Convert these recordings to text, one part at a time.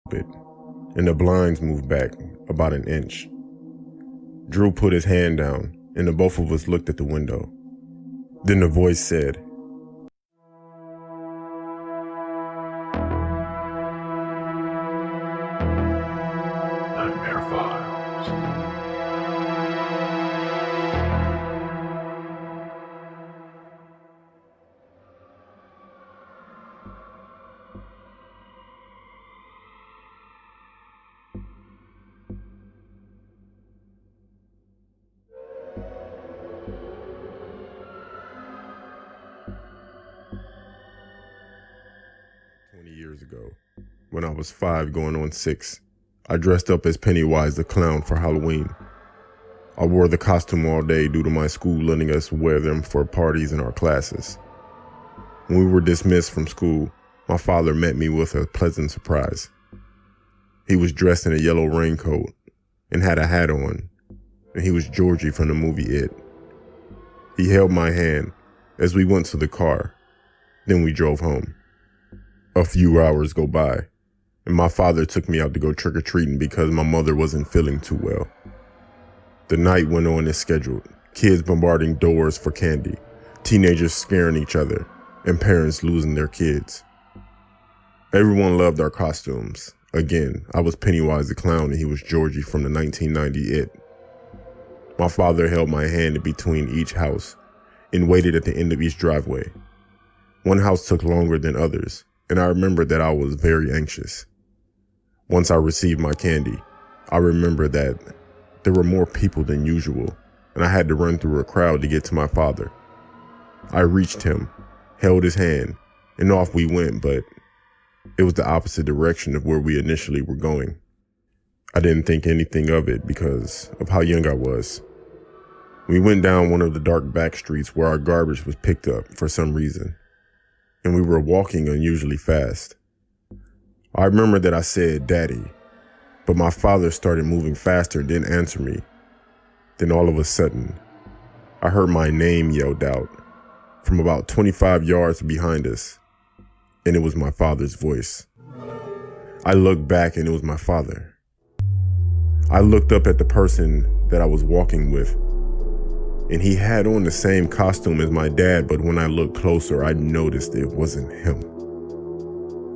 bit, and the blinds moved back about an inch. Drew put his hand down, and the both of us looked at the window. Then the voice said, "Nightmare Files." Years ago, when I was 5 going on 6, I dressed up as Pennywise the clown for Halloween. I wore the costume all day due to my school letting us wear them for parties in our classes. When we were dismissed from school, my father met me with a pleasant surprise. He was dressed in a yellow raincoat and had a hat on, and he was Georgie from the movie It. He held my hand as we went to the car, then we drove home. A few hours go by, and my father took me out to go trick-or-treating because my mother wasn't feeling too well. The night went on as scheduled, kids bombarding doors for candy, teenagers scaring each other, and parents losing their kids. Everyone loved our costumes. Again, I was Pennywise the clown and he was Georgie from the 1990 It. My father held my hand in between each house and waited at the end of each driveway. One house took longer than others, and I remember that I was very anxious. Once I received my candy, I remember that there were more people than usual, and I had to run through a crowd to get to my father. I reached him, held his hand, and off we went, but it was the opposite direction of where we initially were going. I didn't think anything of it because of how young I was. We went down one of the dark back streets where our garbage was picked up for some reason, and we were walking unusually fast. I remember that I said, "Daddy," but my father started moving faster and didn't answer me. Then all of a sudden, I heard my name yelled out from about 25 yards behind us, and it was my father's voice. I looked back and it was my father. I looked up at the person that I was walking with, and he had on the same costume as my dad, but when I looked closer, I noticed it wasn't him.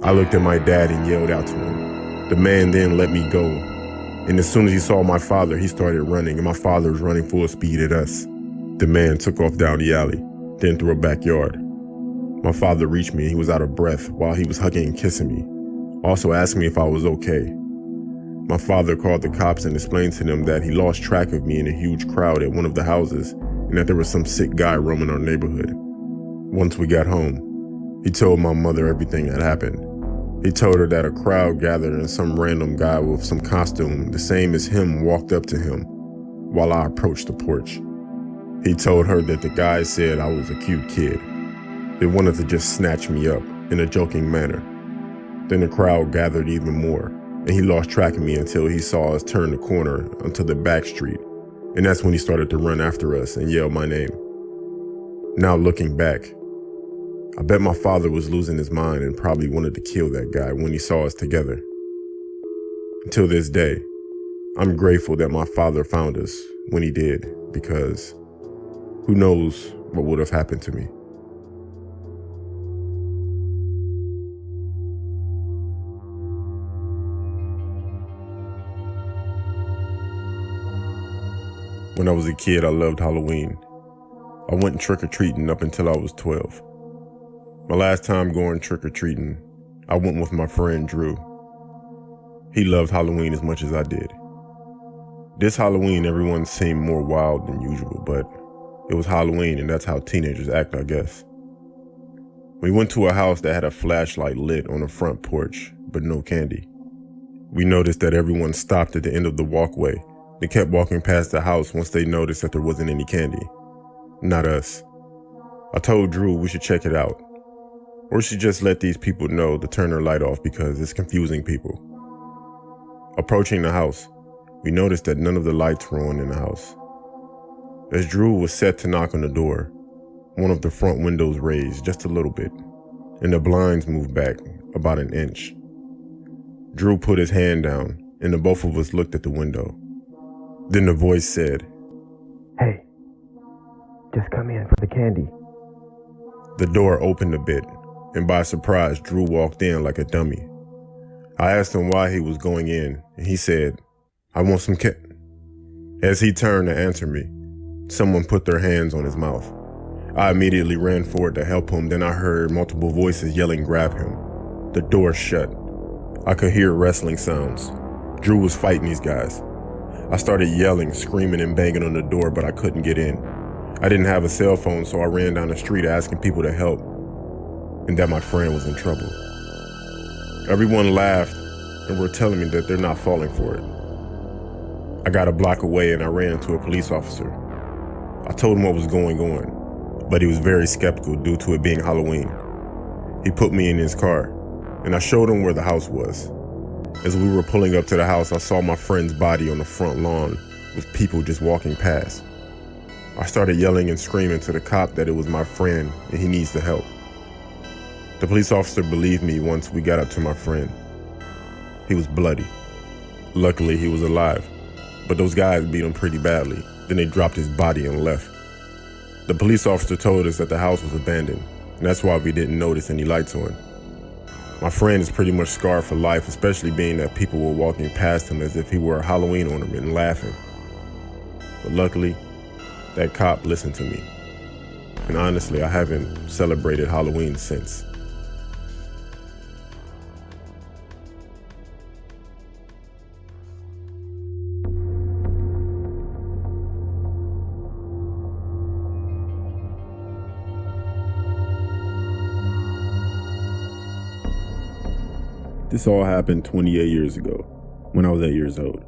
I looked at my dad and yelled out to him. The man then let me go, and as soon as he saw my father, he started running, and my father was running full speed at us. The man took off down the alley, then through a backyard. My father reached me and he was out of breath while he was hugging and kissing me, also asking me if I was okay. My father called the cops and explained to them that he lost track of me in a huge crowd at one of the houses and that there was some sick guy roaming our neighborhood. Once we got home, he told my mother everything that happened. He told her that a crowd gathered and some random guy with some costume the same as him walked up to him while I approached the porch. He told her that the guy said I was a cute kid. They wanted to just snatch me up in a joking manner. Then the crowd gathered even more, and he lost track of me until he saw us turn the corner onto the back street, and that's when he started to run after us and yell my name. Now looking back, I bet my father was losing his mind and probably wanted to kill that guy when he saw us together. Until this day, I'm grateful that my father found us when he did, because who knows what would have happened to me. When I was a kid, I loved Halloween. I went trick-or-treating up until I was 12. My last time going trick-or-treating, I went with my friend Drew. He loved Halloween as much as I did. This Halloween, everyone seemed more wild than usual, but it was Halloween and that's how teenagers act, I guess. We went to a house that had a flashlight lit on the front porch, but no candy. We noticed that everyone stopped at the end of the walkway. They kept walking past the house once they noticed that there wasn't any candy. Not us. I told Drew we should check it out. Or we should just let these people know to turn their light off because it's confusing people. Approaching the house, we noticed that none of the lights were on in the house. As Drew was set to knock on the door, one of the front windows raised just a little bit, and the blinds moved back about an inch. Drew put his hand down, and the both of us looked at the window. Then the voice said, "Hey, just come in for the candy." The door opened a bit, and by surprise, Drew walked in like a dummy. I asked him why he was going in, and he said, "I want some As he turned to answer me, someone put their hands on his mouth. I immediately ran forward to help him, then I heard multiple voices yelling, "Grab him." The door shut. I could hear wrestling sounds. Drew was fighting these guys. I started yelling, screaming, and banging on the door, but I couldn't get in. I didn't have a cell phone, so I ran down the street asking people to help, and that my friend was in trouble. Everyone laughed and were telling me that they're not falling for it. I got a block away and I ran to a police officer. I told him what was going on, but he was very skeptical due to it being Halloween. He put me in his car, and I showed him where the house was. As we were pulling up to the house, I saw my friend's body on the front lawn with people just walking past. I started yelling and screaming to the cop that it was my friend and he needs the help. The police officer believed me once we got up to my friend. He was bloody. Luckily, he was alive, but those guys beat him pretty badly. Then they dropped his body and left. The police officer told us that the house was abandoned, and that's why we didn't notice any lights on. My friend is pretty much scarred for life, especially being that people were walking past him as if he were a Halloween ornament and laughing. But luckily, that cop listened to me. And honestly, I haven't celebrated Halloween since. This all happened 28 years ago, when I was 8 years old.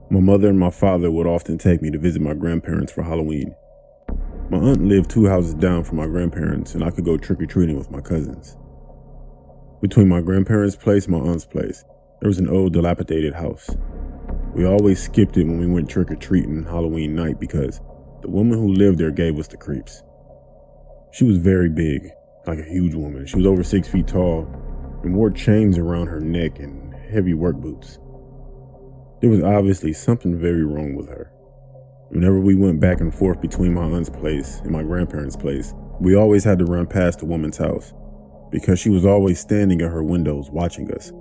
My mother and my father would often take me to visit my grandparents for Halloween. My aunt lived 2 houses down from my grandparents, and I could go trick-or-treating with my cousins. Between my grandparents' place and my aunt's place, there was an old dilapidated house. We always skipped it when we went trick-or-treating Halloween night because the woman who lived there gave us the creeps. She was very big, like a huge woman. She was over 6 feet tall, and wore chains around her neck and heavy work boots. There was obviously something very wrong with her. Whenever we went back and forth between my aunt's place and my grandparents' place, we always had to run past the woman's house because she was always standing at her windows watching us.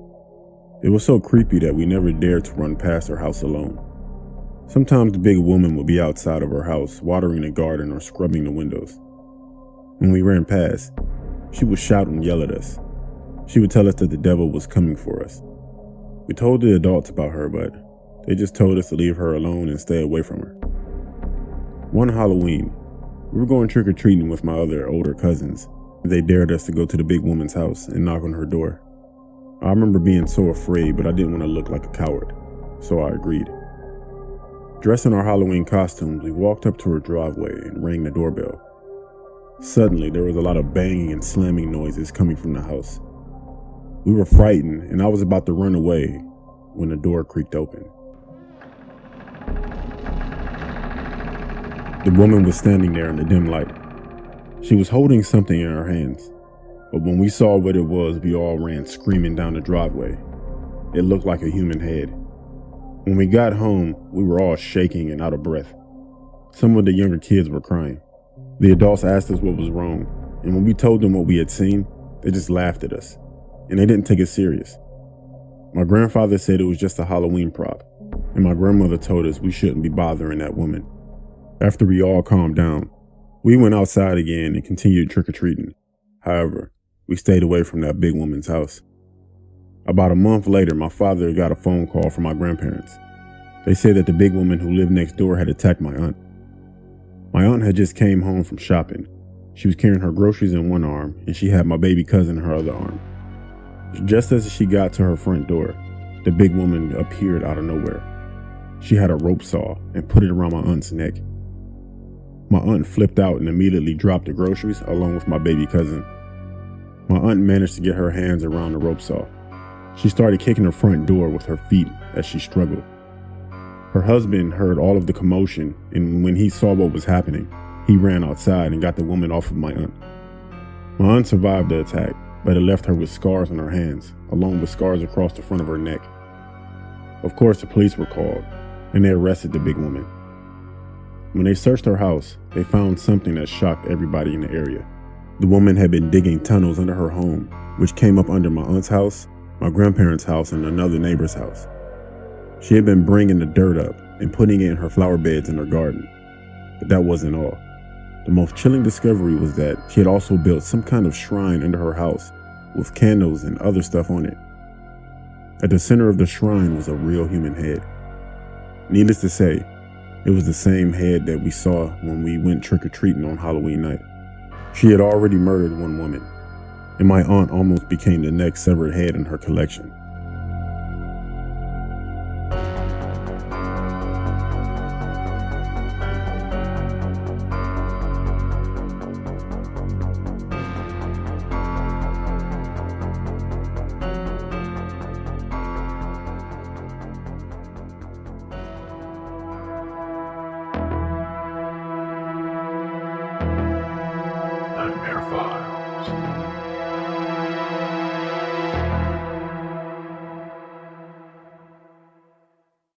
It was so creepy that we never dared to run past her house alone. Sometimes the big woman would be outside of her house watering the garden or scrubbing the windows. When we ran past, she would shout and yell at us. She would tell us that the devil was coming for us. We told the adults about her, but they just told us to leave her alone and stay away from her. One Halloween, we were going trick-or-treating with my other older cousins. They dared us to go to the big woman's house and knock on her door. I remember being so afraid, but I didn't want to look like a coward, so I agreed. Dressed in our Halloween costumes, we walked up to her driveway and rang the doorbell. Suddenly, there was a lot of banging and slamming noises coming from the house. We were frightened, and I was about to run away when the door creaked open. The woman was standing there in the dim light. She was holding something in her hands, but when we saw what it was, we all ran screaming down the driveway. It looked like a human head. When we got home, we were all shaking and out of breath. Some of the younger kids were crying. The adults asked us what was wrong, and when we told them what we had seen, they just laughed at us. And they didn't take it serious. My grandfather said it was just a Halloween prop, and my grandmother told us we shouldn't be bothering that woman. After we all calmed down, we went outside again and continued trick-or-treating. However, we stayed away from that big woman's house. About a month later, my father got a phone call from my grandparents. They said that the big woman who lived next door had attacked my aunt. My aunt had just came home from shopping. She was carrying her groceries in one arm, and she had my baby cousin in her other arm. Just as she got to her front door, the big woman appeared out of nowhere. She had a rope saw and put it around my aunt's neck. My aunt flipped out and immediately dropped the groceries along with my baby cousin. My aunt managed to get her hands around the rope saw. She started kicking her front door with her feet as she struggled. Her husband heard all of the commotion, and when he saw what was happening, he ran outside and got the woman off of my aunt. My aunt survived the attack, but it left her with scars on her hands, along with scars across the front of her neck. Of course, the police were called, and they arrested the big woman. When they searched her house, they found something that shocked everybody in the area. The woman had been digging tunnels under her home, which came up under my aunt's house, my grandparents' house, and another neighbor's house. She had been bringing the dirt up and putting it in her flower beds in her garden. But that wasn't all. The most chilling discovery was that she had also built some kind of shrine under her house with candles and other stuff on it. At the center of the shrine was a real human head. Needless to say, it was the same head that we saw when we went trick-or-treating on Halloween night. She had already murdered one woman, and my aunt almost became the next severed head in her collection. Nightmare Files.